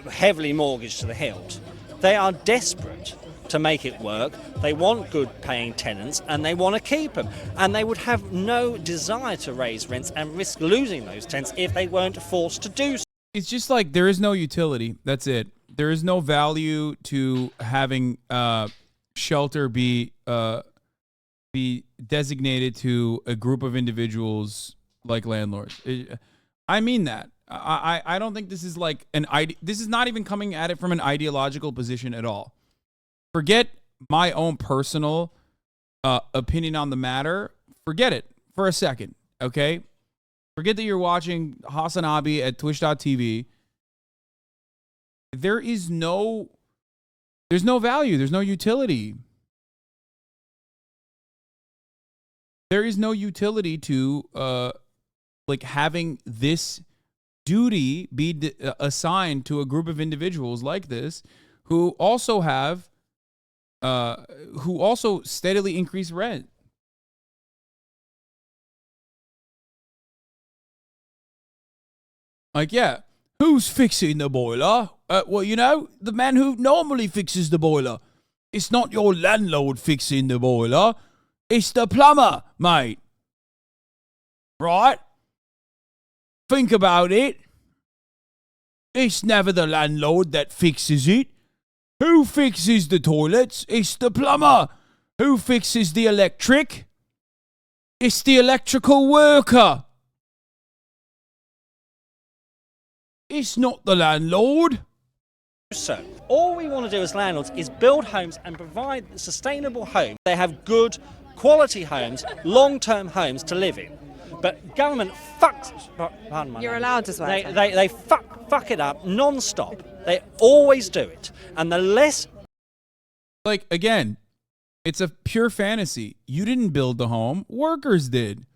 heavily mortgaged to the hilt, they are desperate to make it work. They want good paying tenants and they want to keep them, and they would have no desire to raise rents and risk losing those tenants if they weren't forced to do so. It's just like there is no utility. That's it. There is no value to having shelter be designated to a group of individuals like landlords. I mean that. I don't think this is like this is not even coming at it from an ideological position at all. Forget my own personal opinion on the matter. Forget it for a second, okay? Forget that you're watching HasanAbi at twitch.tv. There's no value. There's no utility. There is no utility to like having this duty be assigned to a group of individuals like this who also have who also steadily increase rent. Like, yeah, who's fixing the boiler? Well, you know, the man who normally fixes the boiler. It's not your landlord fixing the boiler. It's the plumber, mate. Right? Think about it. It's never the landlord that fixes it. Who fixes the toilets? It's the plumber. Who fixes the electric? It's the electrical worker. It's not the landlord. So, all we want to do as landlords is build homes and provide sustainable homes. They have good quality homes, long-term homes to live in. But government fucks. Pardon my You're language. allowed to swear. They fuck it up non-stop. They always do it. And the less... Like, again, it's a pure fantasy. You didn't build the home. Workers did.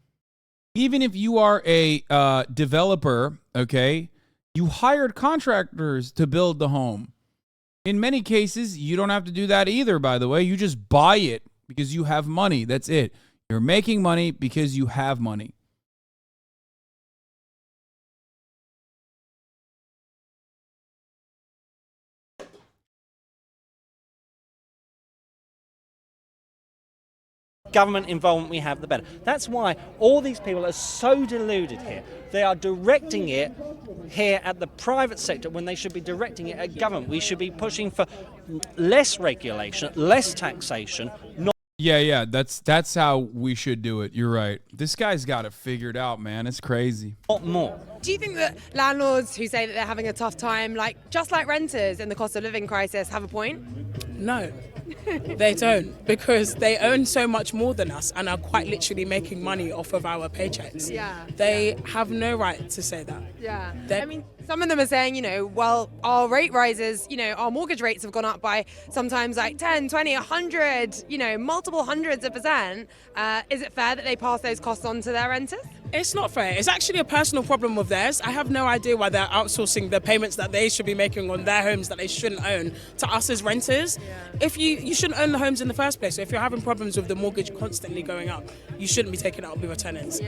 Even if you are a developer, okay, you hired contractors to build the home. In many cases, you don't have to do that either, by the way. You just buy it because you have money. That's it. You're making money because you have money. government involvement we have, the better. That's why all these people are so deluded here. They are directing it here at the private sector when they should be directing it at government. We should be pushing for less regulation, less taxation, not... Yeah, that's how we should do it. You're right. This guy's got it figured out, man. It's crazy. Not more. Do you think that landlords who say that they're having a tough time, just like renters in the cost of living crisis, have a point? No, they don't, because they earn so much more than us and are quite literally making money off of our paychecks. Yeah. They have no right to say that. Yeah. I mean, some of them are saying, well, our rate rises, our mortgage rates have gone up by sometimes 10, 20, 100, multiple hundreds of %. Is it fair that they pass those costs on to their renters? It's not fair. It's actually a personal problem of theirs. I have no idea why they're outsourcing the payments that they should be making on their homes that they shouldn't own to us as renters. If you shouldn't own the homes in the first place. So if you're having problems with the mortgage constantly going up, you shouldn't be taking it up with your tenants.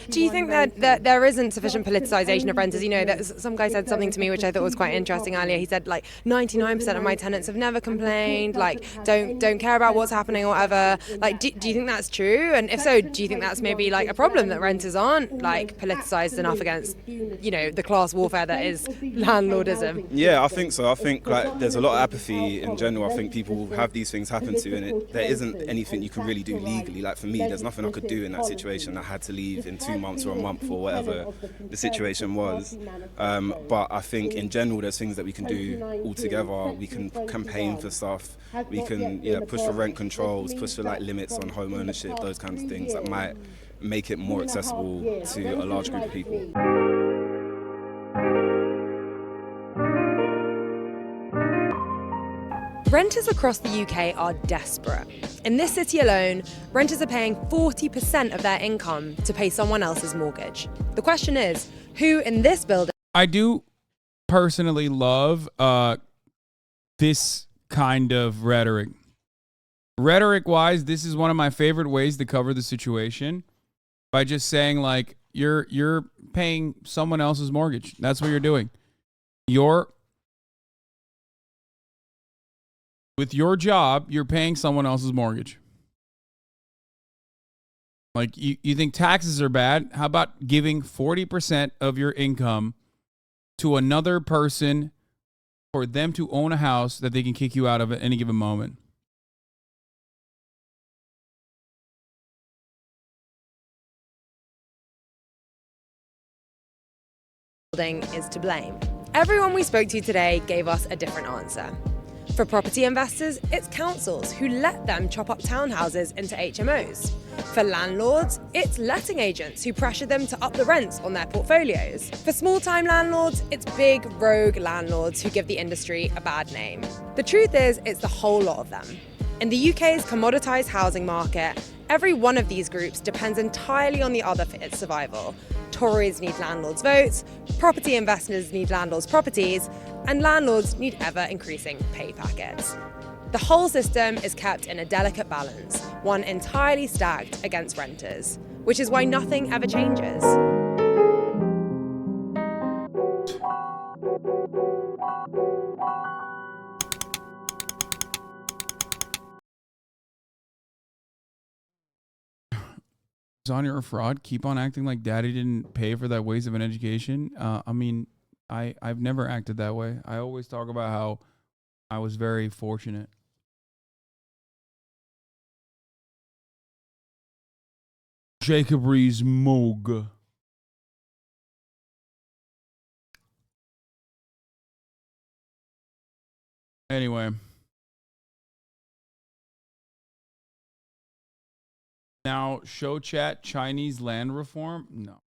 Do you think that there isn't sufficient politicisation of renters? You know, that some guy said something to me which I thought was quite interesting earlier. He said, like, 99% of my tenants have never complained, like, don't care about what's happening or whatever. Like, do you think that's true? And if so, do you think that's maybe like a problem that renters aren't like politicised enough against, you know, the class warfare that is landlordism? Yeah, I think so. I think like there's a lot of apathy in general. I think people have these things happen to, and there isn't anything you can really do legally. Like for me, there's nothing I could do in that situation. I had to leave in 2 months or a month or whatever the situation was. But I think in general, there's things that we can do all together. We can campaign for stuff. We can push for rent controls, push for like limits on home ownership, those kinds of things that might make it more accessible to a large group of people. Renters across the UK are desperate. In this city alone, renters are paying 40% of their income to pay someone else's mortgage. The question is, who in this building... I do personally love this kind of rhetoric. Rhetoric-wise, this is one of my favorite ways to cover the situation, by just saying, like, you're paying someone else's mortgage. That's what you're doing. With your job, you're paying someone else's mortgage. Like, you think taxes are bad? How about giving 40% of your income to another person for them to own a house that they can kick you out of at any given moment? Is to blame. Everyone we spoke to today gave us a different answer. For property investors, it's councils who let them chop up townhouses into HMOs. For landlords, it's letting agents who pressure them to up the rents on their portfolios. For small-time landlords, it's big, rogue landlords who give the industry a bad name. The truth is, it's the whole lot of them. In the UK's commoditised housing market, every one of these groups depends entirely on the other for its survival. Tories need landlords' votes, property investors need landlords' properties, and landlords need ever-increasing pay packets. The whole system is kept in a delicate balance, one entirely stacked against renters, which is why nothing ever changes. Son, you're a fraud. Keep on acting like daddy didn't pay for that waste of an education. I mean, I've never acted that way. I always talk about how I was very fortunate. Jacob Rees-Mogg. Anyway. Now, show chat Chinese land reform? No.